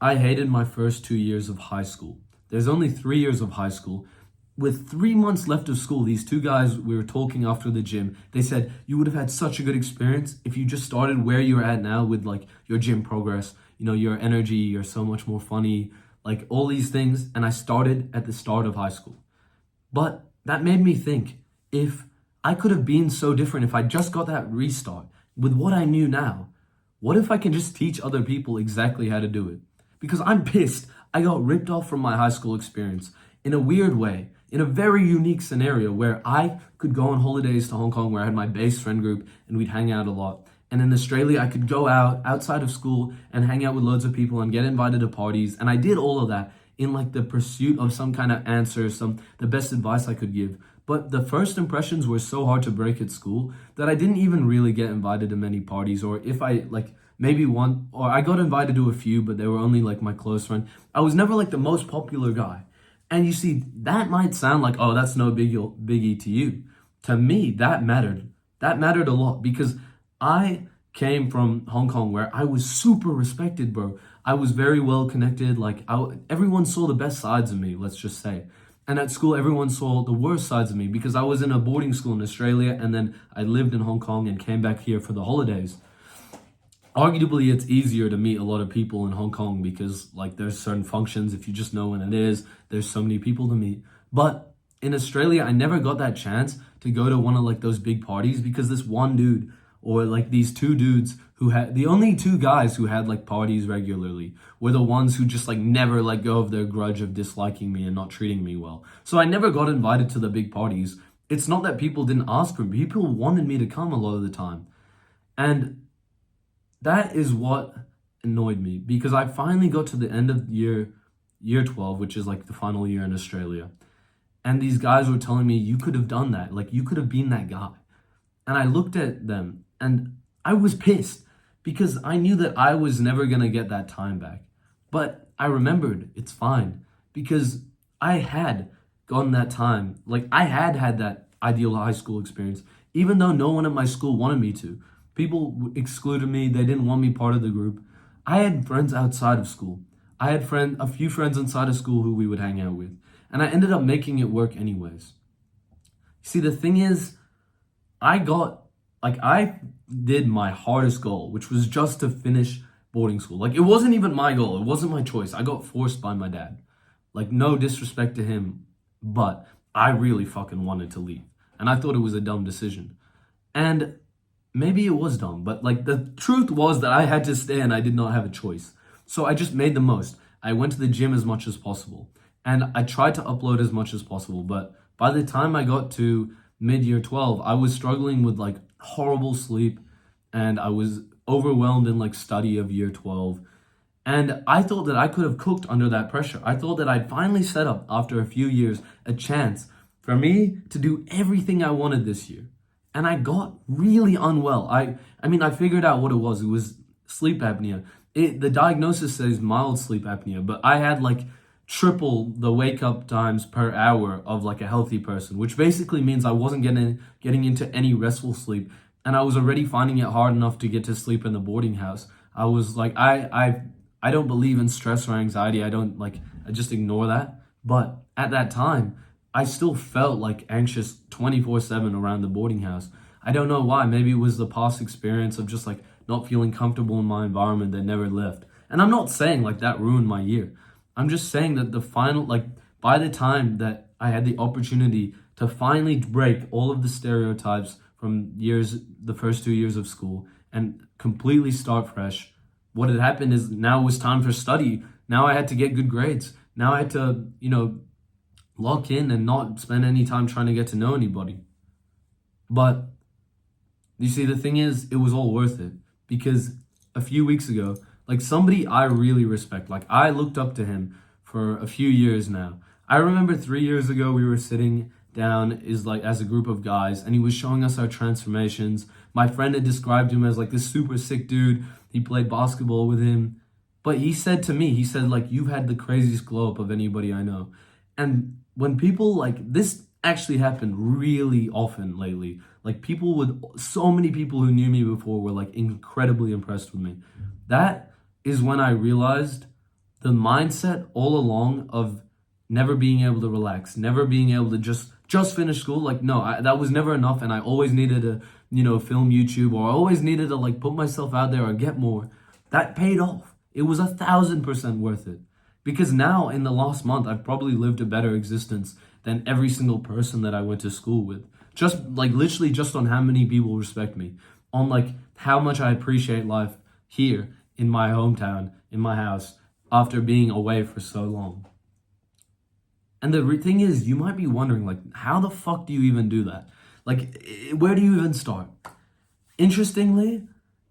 I hated my first 2 years of high school. There's only 3 years of high school. With 3 months left of school, these two guys, we were talking after the gym. They said, you would have had such a good experience if you just started where you're at now with like your gym progress, your energy, you're so much more funny, like all these things. And I started at the start of high school. But that made me think, if I could have been so different if I just got that restart with what I knew now, what if I can just teach other people exactly how to do it? Because I'm pissed. I got ripped off from my high school experience in a weird way, in a very unique scenario where I could go on holidays to Hong Kong where I had my base friend group and we'd hang out a lot. And in Australia, I could go outside of school and hang out with loads of people and get invited to parties. And I did all of that in like the pursuit of some kind of answer, the best advice I could give. But the first impressions were so hard to break at school that I didn't even really get invited to many parties. Or if I maybe one, or I got invited to a few, but they were only like my close friend. I was never like the most popular guy. And you see, that might sound like, oh, that's no biggie to you. To me, that mattered. That mattered a lot because I came from Hong Kong where I was super respected, bro. I was very well connected. Everyone saw the best sides of me, let's just say. And at school, everyone saw the worst sides of me because I was in a boarding school in Australia and then I lived in Hong Kong and came back here for the holidays. Arguably, it's easier to meet a lot of people in Hong Kong because there's certain functions, if you just know when it is, there's so many people to meet. But in Australia, I never got that chance to go to one of those big parties because this one dude or these two dudes who had, the only two guys who had parties regularly were the ones who just never let go of their grudge of disliking me and not treating me well. So I never got invited to the big parties. It's not that people didn't ask for me. People wanted me to come a lot of the time. And that is what annoyed me because I finally got to the end of year 12, which is the final year in Australia. And these guys were telling me, you could have done that. You could have been that guy. And I looked at them and I was pissed because I knew that I was never going to get that time back. But I remembered it's fine because I had gotten that time. I had that ideal high school experience, even though no one at my school wanted me to. People excluded me. They didn't want me part of the group. I had friends outside of school. I had a few friends inside of school who we would hang out with. And I ended up making it work anyways. See, the thing is, I did my hardest goal, which was just to finish boarding school. It wasn't even my goal. It wasn't my choice. I got forced by my dad. No disrespect to him, but I really fucking wanted to leave. And I thought it was a dumb decision. And maybe it was dumb, but the truth was that I had to stay and I did not have a choice. So I just made the most. I went to the gym as much as possible and I tried to upload as much as possible. But by the time I got to mid-year 12, I was struggling with horrible sleep and I was overwhelmed in study of year 12. And I thought that I could have cooked under that pressure. I thought that I'd finally set up, after a few years, a chance for me to do everything I wanted this year. And I got really unwell. I figured out what it was. It was sleep apnea. The diagnosis says mild sleep apnea, but I had triple the wake up times per hour of a healthy person, which basically means I wasn't getting into any restful sleep. And I was already finding it hard enough to get to sleep in the boarding house. I was I don't believe in stress or anxiety. I just ignore that. But at that time, I still felt anxious 24/7 around the boarding house. I don't know why. Maybe it was the past experience of just not feeling comfortable in my environment that never left. And I'm not saying that ruined my year. I'm just saying that the final, by the time that I had the opportunity to finally break all of the stereotypes from the first 2 years of school and completely start fresh, what had happened is now it was time for study. Now I had to get good grades. Now I had to, lock in and not spend any time trying to get to know anybody. But you see, the thing is, it was all worth it because a few weeks ago, somebody I really respect, I looked up to him for a few years now. I remember 3 years ago, we were sitting down as a group of guys and he was showing us our transformations. My friend had described him as this super sick dude. He played basketball with him. But he said to me, you've had the craziest glow up of anybody I know. And when people this actually happened really often lately. So many people who knew me before were incredibly impressed with me. That is when I realized the mindset all along of never being able to relax, never being able to just finish school. Like, no, that was never enough, and I always needed to, film YouTube, or I always needed to like put myself out there or get more. That paid off. It was 1,000% worth it. Because now in the last month, I've probably lived a better existence than every single person that I went to school with. Just like literally just on how many people respect me, on like how much I appreciate life here in my hometown, in my house, after being away for so long. And the thing is, you might be wondering, like, how the fuck do you even do that? Like, where do you even start? Interestingly,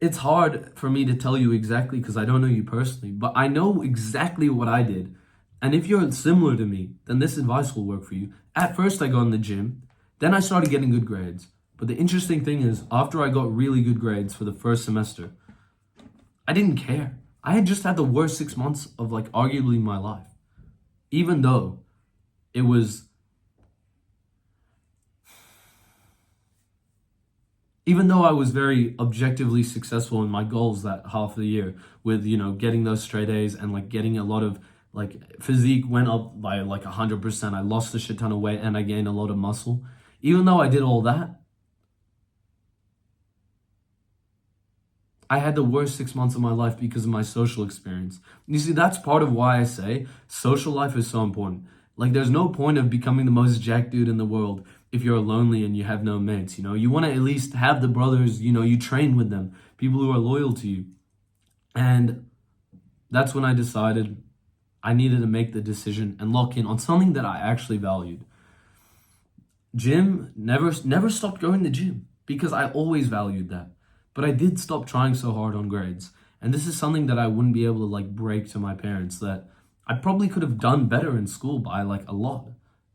it's hard for me to tell you exactly because I don't know you personally, but I know exactly what I did. And if you're similar to me, then this advice will work for you. At first, I got in the gym. Then I started getting good grades. But the interesting thing is, after I got really good grades for the first semester, I didn't care. I had just had the worst 6 months of like arguably my life. Even though it was, even though I was very objectively successful in my goals that half of the year with, getting those straight A's and like getting a lot of like physique went up by like 100%. I lost a shit ton of weight and I gained a lot of muscle. Even though I did all that, I had the worst 6 months of my life because of my social experience. You see, that's part of why I say social life is so important. Like, there's no point of becoming the most jacked dude in the world if you're lonely and you have no mates, You want to at least have the brothers, you train with them, people who are loyal to you. And that's when I decided I needed to make the decision and lock in on something that I actually valued. Gym, never stopped going to gym because I always valued that. But I did stop trying so hard on grades. And this is something that I wouldn't be able to like break to my parents, that I probably could have done better in school by like a lot,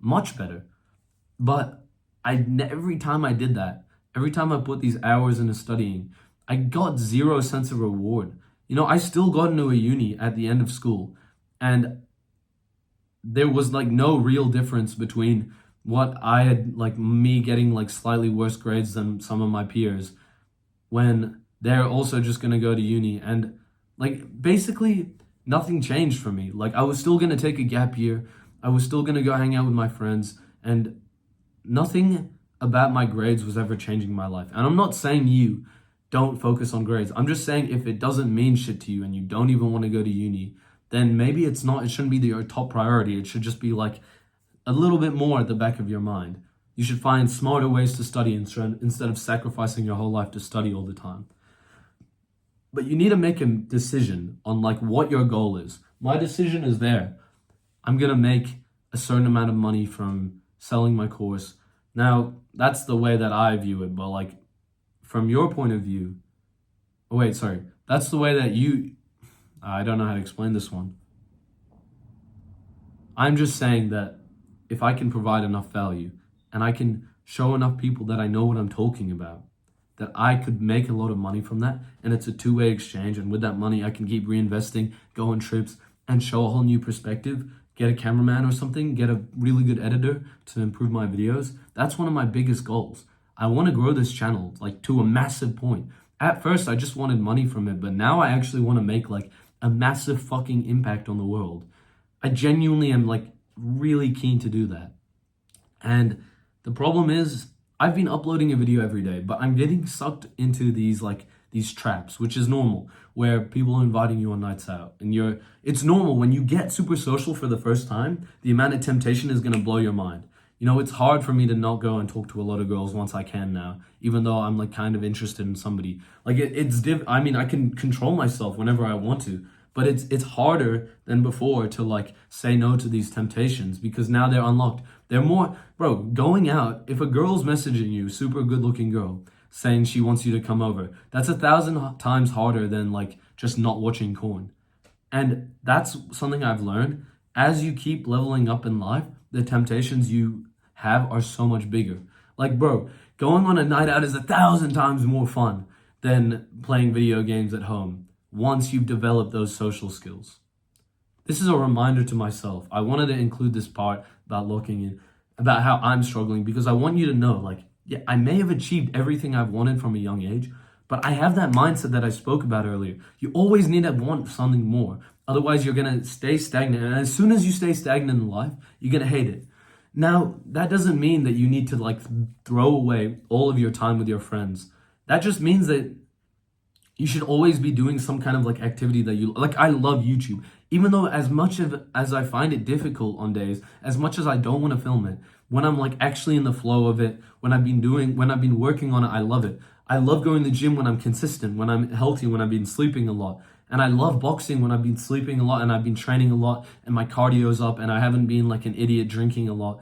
much better. But every time I did that, every time I put these hours into studying, I got zero sense of reward. I still got into a uni at the end of school, and there was like no real difference between what I had, like me getting like slightly worse grades than some of my peers, when they're also just going to go to uni. And like basically nothing changed for me. Like, I was still going to take a gap year. I was still going to go hang out with my friends, and nothing about my grades was ever changing my life. And I'm not saying you don't focus on grades. I'm just saying if it doesn't mean shit to you and you don't even want to go to uni, then maybe it shouldn't be your top priority. It should just be like a little bit more at the back of your mind. You should find smarter ways to study instead of sacrificing your whole life to study all the time. But you need to make a decision on like what your goal is. My decision is there. I'm going to make a certain amount of money from selling my course. Now, that's the way that I view it. But like from your point of view, that's the way that I don't know how to explain this one. I'm just saying that if I can provide enough value and I can show enough people that I know what I'm talking about, that I could make a lot of money from that, and it's a two-way exchange, and with that money I can keep reinvesting, go on trips, and show a whole new perspective, get a cameraman or something, get a really good editor to improve my videos. That's one of my biggest goals. I want to grow this channel like to a massive point. At first I just wanted money from it, but now I actually want to make like a massive fucking impact on the world. I genuinely am like really keen to do that. And the problem is, I've been uploading a video every day, but I'm getting sucked into these traps, which is normal, where people are inviting you on nights out. And it's normal when you get super social for the first time, the amount of temptation is going to blow your mind. It's hard for me to not go and talk to a lot of girls once I can now, even though I'm like kind of interested in somebody. Like I can control myself whenever I want to, but it's harder than before to like say no to these temptations because now they're unlocked. They're more, bro, going out, if a girl's messaging you, super good looking girl, saying she wants you to come over, that's 1,000 times harder than like just not watching porn. And that's something I've learned. As you keep leveling up in life, the temptations you have are so much bigger. Like, bro, going on a night out is 1,000 times more fun than playing video games at home once you've developed those social skills. This is a reminder to myself. I wanted to include this part about looking in, about how I'm struggling, because I want you to know, like, yeah, I may have achieved everything I've wanted from a young age, but I have that mindset that I spoke about earlier. You always need to want something more, Otherwise, you're going to stay stagnant. And as soon as you stay stagnant in life, you're going to hate it. Now, that doesn't mean that you need to like throw away all of your time with your friends. That just means that you should always be doing some kind of like activity that you like. I love YouTube. Even though as much of as I find it difficult on days, as much as I don't want to film it, when I'm like actually in the flow of it, when I've been working on it, I love it. I love going to the gym when I'm consistent, when I'm healthy, when I've been sleeping a lot. And I love boxing when I've been sleeping a lot and I've been training a lot and my cardio's up and I haven't been like an idiot drinking a lot.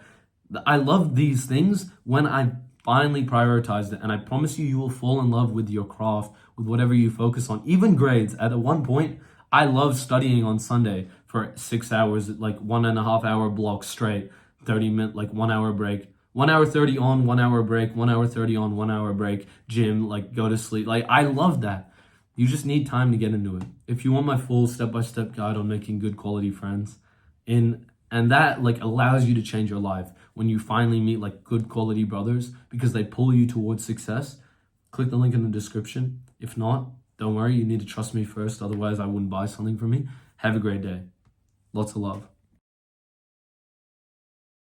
I love these things when I finally prioritized it. And I promise you, you will fall in love with your craft, with whatever you focus on. Even grades. At one point, I loved studying on Sunday for 6 hours, like 1.5 hour block straight, 30 minute, like 1 hour break. 1 hour 30 on, 1 hour break, 1 hour 30 on, 1 hour break, gym, like go to sleep. Like I love that. You just need time to get into it. If you want my full step-by-step guide on making good quality friends, and that like allows you to change your life when you finally meet like good quality brothers because they pull you towards success, click the link in the description. If not, don't worry, you need to trust me first, otherwise I wouldn't buy something from me. Have a great day. Lots of love.